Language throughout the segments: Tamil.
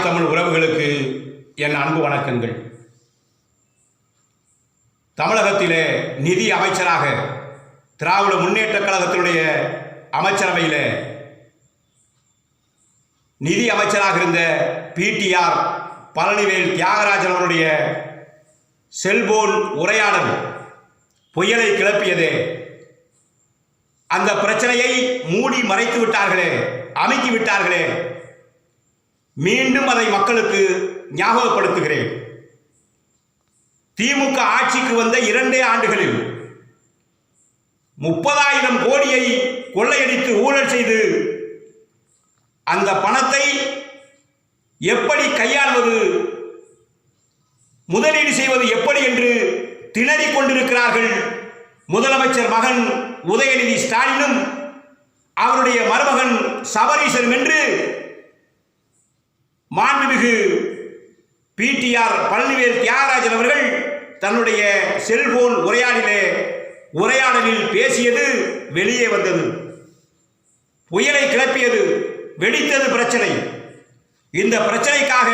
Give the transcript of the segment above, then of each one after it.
தாய் தமிழ் உறவுகளுக்கு என் அன்பு வணக்கங்கள். தமிழகத்திலே நிதி அமைச்சராக திராவிட முன்னேற்றக் கழகத்தினுடைய அமைச்சரவையில் நிதி அமைச்சராக இருந்த பிடிஆர் பழனிவேல் தியாகராஜன் அவருடைய செல்போன் உரையாடல் புயலை கிளப்பியதே. அந்த பிரச்சனையை மூடி மறைத்து விட்டார்களே, அமுக்கி விட்டார்களே. மீண்டும் அதை மக்களுக்கு ஞாபகப்படுத்துகிறேன். திமுக ஆட்சிக்கு வந்த 2 ஆண்டுகளில் 30,000 கோடியை கொள்ளையடித்து ஊழல் செய்து அந்த பணத்தை எப்படி கையாள்வது, முதலீடு செய்வது எப்படி என்று திணறிக் கொண்டிருக்கிறார்கள் முதலமைச்சர் மகன் உதயநிதி ஸ்டாலினும் அவருடைய மருமகன் சபரீசனும் என்று மாண்புமிகு பிடிஆர் பழனிவேல் தியாகராஜன் அவர்கள் தன்னுடைய செல்போன் உரையாடலில் பேசியது வெளியே வந்தது. புயலை கிளப்பியது, வெடித்தது பிரச்சனை. இந்த பிரச்சனைக்காக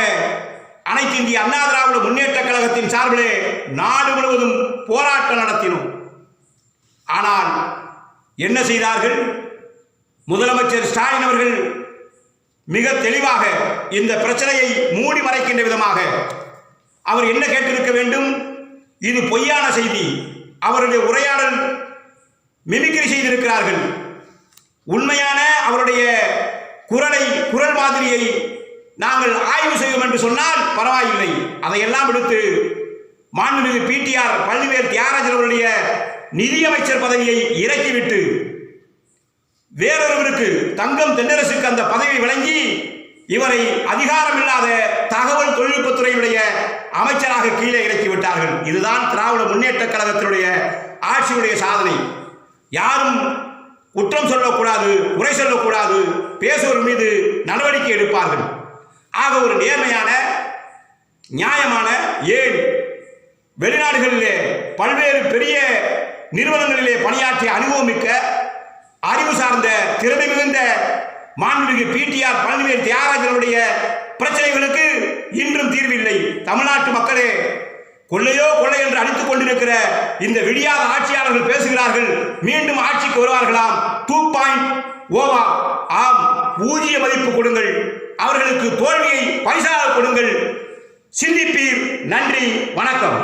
அனைத்து இந்திய அண்ணா திராவிட முன்னேற்றக் கழகத்தின் சார்பிலே நாடு முழுவதும் போராட்டம் நடத்தினோம். ஆனால் என்ன செய்தார்கள்? முதலமைச்சர் ஸ்டாலின் அவர்கள் மிக தெளிவாக இந்த பிரச்சனையை மூடி மறைக்கின்ற விதமாக அவர் என்ன கேட்டிருக்க வேண்டும்? இது பொய்யான செய்தி. அவருடைய உரையாடல் மிமிக்ரி செய்திருக்கிறார்கள். உண்மையான அவருடைய குரல் மாதிரியை நாங்கள் ஆய்வு செய்வோம் என்று சொன்னால் பரவாயில்லை. அதையெல்லாம் எடுத்து மாண்புமிகு பிடிஆர் பழனிவேல் தியாகராஜன் அவருடைய நிதியமைச்சர் பதவியை இறக்கிவிட்டு வேறொருவருக்கு, தங்கம் தென்னரசுக்கு அந்த பதவி வழங்கி இவரை அதிகாரமில்லாத தகவல் தொழில்நுட்பத்துறையுடைய அமைச்சராக கீழே இறக்கிவிட்டார்கள். இதுதான் திராவிட முன்னேற்றக் கழகத்தினுடைய ஆட்சியுடைய சாதனை. யாரும் குற்றம் சொல்லக்கூடாது, குறை சொல்லக்கூடாது, பேசுவோர் மீது நடவடிக்கை எடுப்பார்கள். ஆக ஒரு நேர்மையான, நியாயமான, ஏன் வெளிநாடுகளிலே பல்வேறு பெரிய நிறுவனங்களிலே பணியாற்றிய அனுபவமிக்க, அறிவு சார்ந்த, திறமை மிகுந்த மாண்புமிகு பிடிஆர் பழனிவேல் தியாகராஜனுடைய பிரச்சனைகளுக்கு இன்றும் தீர்வில்லை. தமிழ்நாட்டு மக்களே, கொள்ளையோ கொள்ளை என்று அடித்துக் கொண்டிருக்கிற இந்த விடியாத ஆட்சியாளர்கள் பேசுகிறார்கள், மீண்டும் ஆட்சிக்கு வருவார்களாம். 2.0 ஆம், ஊதிய மதிப்பு கொடுங்கள், அவர்களுக்கு தோல்வியை பரிசாக கொடுங்கள். சிந்திப்பீர். நன்றி, வணக்கம்.